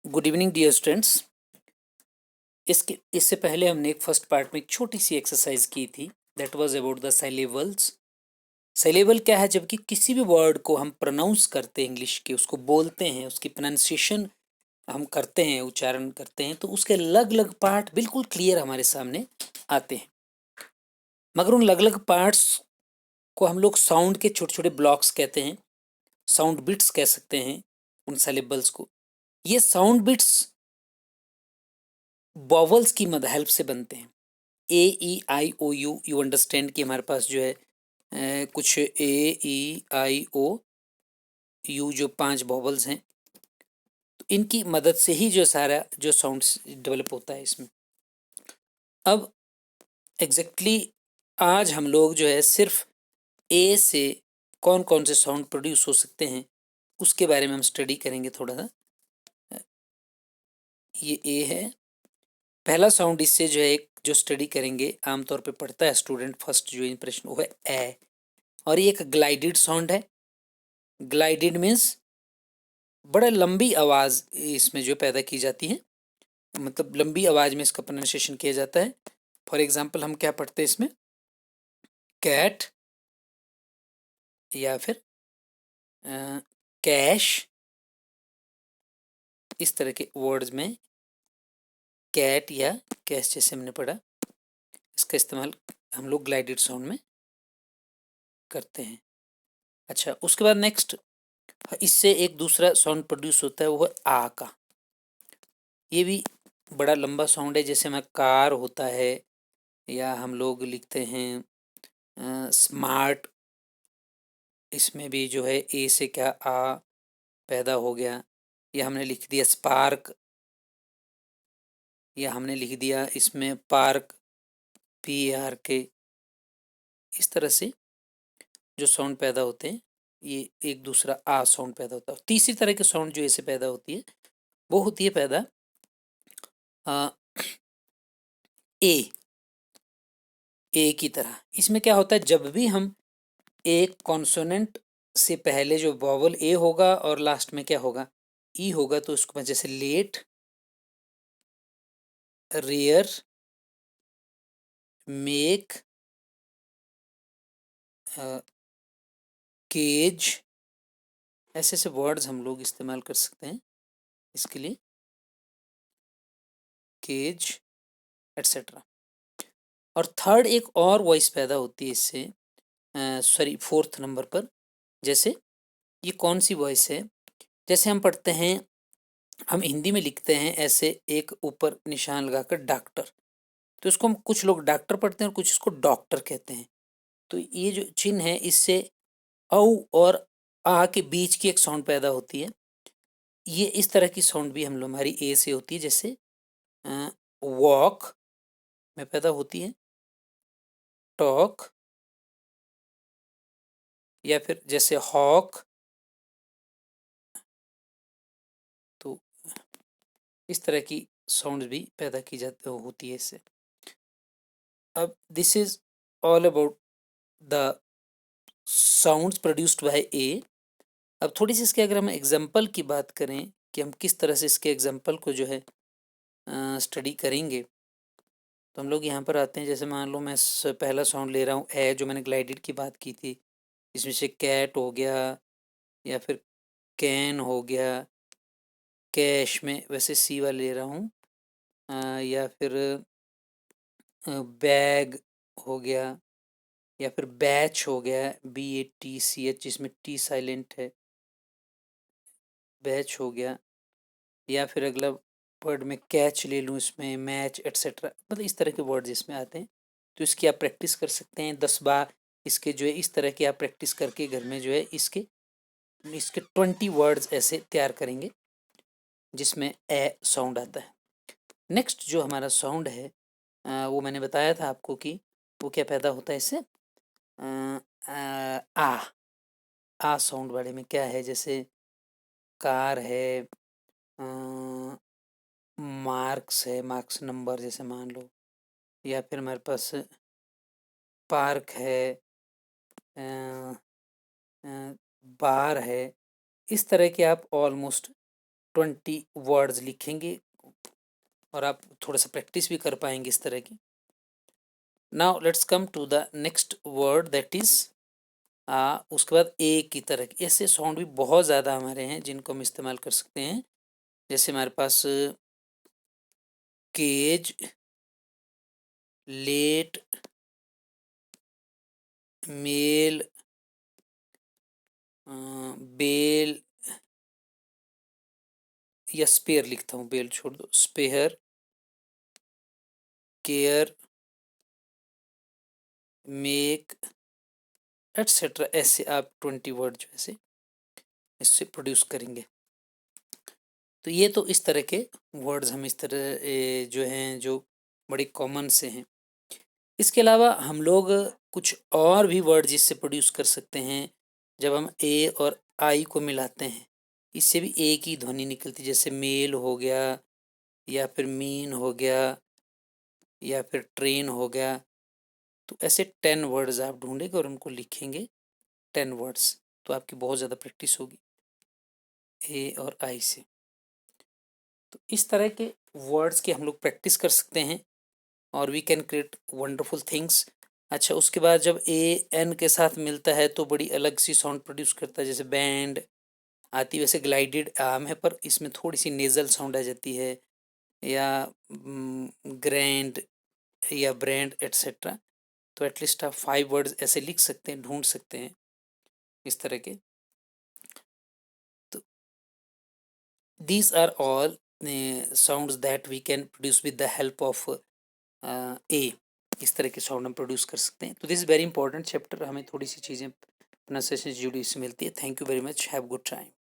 Good evening dear students. इससे पहले हमने एक फर्स्ट पार्ट में एक छोटी सी एक्सरसाइज की थी, that was about the syllables. Syllable क्या है? जबकि किसी भी वर्ड को हम प्रोनाउंस करते हैं, इंग्लिश के उसको बोलते हैं, उसकी प्रोनाउंसिएशन हम करते हैं, उच्चारण करते हैं, तो उसके अलग अलग पार्ट बिल्कुल क्लियर हमारे सामने आते हैं। मगर उन अलग अलग पार्ट्स को हम लोग साउंड के छोटे छोटे ब्लॉक्स कहते हैं, साउंड बिट्स कह सकते हैं उन साइलेबल्स को। ये साउंड बिट्स वॉवल्स की मदद हेल्प से बनते हैं। ए ई आई ओ यू, यू अंडरस्टैंड कि हमारे पास जो है कुछ ए ई आई ओ यू जो 5 वॉवल्स हैं, तो इनकी मदद से ही जो सारा जो साउंड्स डेवलप होता है इसमें। अब एग्जैक्टली आज हम लोग जो है सिर्फ ए से कौन कौन से साउंड प्रोड्यूस हो सकते हैं उसके बारे में हम स्टडी करेंगे थोड़ा सा। ये ए है, पहला साउंड इससे जो है एक जो स्टडी करेंगे आमतौर पे पढ़ता है स्टूडेंट, फर्स्ट जो इंप्रेशन वो है ए, और ये एक ग्लाइडेड साउंड है। ग्लाइडेड मीन्स बड़ा लंबी आवाज़ इसमें जो पैदा की जाती है, मतलब लंबी आवाज़ में इसका प्रोनाउंसिएशन किया जाता है। फॉर एग्जांपल हम क्या पढ़ते हैं इसमें, कैट या फिर कैश, इस तरह के वर्ड्स में कैट या कैश जैसे हमने पढ़ा, इसका इस्तेमाल हम लोग ग्लाइडेड साउंड में करते हैं। अच्छा, उसके बाद नेक्स्ट इससे एक दूसरा साउंड प्रोड्यूस होता है, वो है आ का। ये भी बड़ा लंबा साउंड है, जैसे में कार होता है, या हम लोग लिखते हैं स्मार्ट, इसमें भी जो है ए से क्या आ पैदा हो गया, या हमने लिख दिया स्पार्क, या हमने लिख दिया इसमें पार्क, पी आर के। इस तरह से जो साउंड पैदा होते हैं, ये एक दूसरा आ साउंड पैदा होता है। तीसरी तरह की साउंड जो ऐसे पैदा होती है वो होती है पैदा ए, ए की तरह। इसमें क्या होता है, जब भी हम एक कॉन्सोनेंट से पहले जो वॉवल ए होगा और लास्ट में क्या होगा, ई होगा, तो उसको जैसे लेट, रेयर, मेक, केज, ऐसे ऐसे वर्ड्स हम लोग इस्तेमाल कर सकते हैं इसके लिए, केज एट्सेट्रा। और थर्ड एक और वॉइस पैदा होती है इससे, सॉरी फोर्थ नंबर पर। जैसे ये कौन सी वॉइस है, जैसे हम पढ़ते हैं, हम हिंदी में लिखते हैं ऐसे एक ऊपर निशान लगाकर डॉक्टर, तो इसको हम कुछ लोग डॉक्टर पढ़ते हैं और कुछ इसको डॉक्टर कहते हैं। तो ये जो चिन्ह है, इससे औ और आ के बीच की एक साउंड पैदा होती है। ये इस तरह की साउंड भी हम लोग हमारी ए से होती है, जैसे वॉक में पैदा होती है, टॉक, या फिर जैसे हॉक। तो इस तरह की साउंड भी पैदा की जाती होती है इससे। अब this is all about the sounds produced by a. अब थोड़ी सी इसके अगर हम एग्जाम्पल की बात करें कि हम किस तरह से इसके एग्जाम्पल को जो है स्टडी करेंगे, तो हम लोग यहाँ पर आते हैं। जैसे मान लो मैं पहला साउंड ले रहा हूँ ए, जो मैंने ग्लाइडेड की बात की थी, इसमें से कैट हो गया, या फिर कैन हो गया, कैश में वैसे सी वाला ले रहा हूँ, या फिर बैग हो गया, या फिर बैच हो गया, BATCH, जिसमें टी साइलेंट है, बैच हो गया। या फिर अगला वर्ड में कैच ले लूँ, इसमें मैच एट्सेट्रा, मतलब इस तरह के वर्ड इसमें आते हैं। तो इसकी आप प्रैक्टिस कर सकते हैं 10 बार। इसके जो है इस तरह की आप प्रैक्टिस करके घर में जो है इसके इसके 20 वर्ड्स ऐसे तैयार करेंगे जिसमें ए साउंड आता है। नेक्स्ट जो हमारा साउंड है, वो मैंने बताया था आपको कि वो क्या पैदा होता है इससे, आ आ साउंड बारे में क्या है, जैसे कार है, मार्क्स है, मार्क्स नंबर जैसे मान लो, या फिर हमारे पास पार्क है, बार है। इस तरह के आप ऑलमोस्ट 20 वर्ड्स लिखेंगे और आप थोड़ा सा प्रैक्टिस भी कर पाएंगे इस तरह की। Now let's come to the next word that is उसके बाद ए की तरह के ऐसे साउंड भी बहुत ज़्यादा हमारे हैं जिनको हम इस्तेमाल कर सकते हैं। जैसे हमारे पास केज, लेट, मेल, बेल या स्पेयर लिखता हूँ, बेल छोड़ दो, स्पेयर, केयर, मेक एटसेट्रा। ऐसे आप 20 वर्ड जो ऐसे इससे प्रोड्यूस करेंगे। तो ये तो इस तरह के वर्ड्स हम इस तरह जो हैं जो बड़े कॉमन से हैं। इसके अलावा हम लोग कुछ और भी वर्ड जिससे प्रोड्यूस कर सकते हैं। जब हम ए और आई को मिलाते हैं इससे भी ए की ध्वनि निकलती, जैसे मेल हो गया या फिर मीन हो गया या फिर ट्रेन हो गया। तो ऐसे 10 वर्ड्स आप ढूंढेंगे और उनको लिखेंगे 10 वर्ड्स, तो आपकी बहुत ज़्यादा प्रैक्टिस होगी ए और आई से। तो इस तरह के वर्ड्स की हम लोग प्रैक्टिस कर सकते हैं और we can create wonderful things. अच्छा, उसके बाद जब ए एन के साथ मिलता है तो बड़ी अलग सी साउंड प्रोड्यूस करता है, जैसे बैंड आती, वैसे ग्लाइडेड आम है पर इसमें थोड़ी सी नेजल साउंड आ जाती है, या ग्रैंड या ब्रांड एट्सेट्रा। तो एटलीस्ट आप 5 वर्ड्स ऐसे लिख सकते हैं, ढूंढ सकते हैं इस तरह के। तो these are all sounds that we can produce with the help of a. इस तरह के साउंड हम प्रोड्यूस कर सकते हैं। तो this is very important chapter, हमें थोड़ी सी चीज़ें प्रोनाउंसिएशन से जुड़ी इससे मिलती है। Thank you very much, have good time.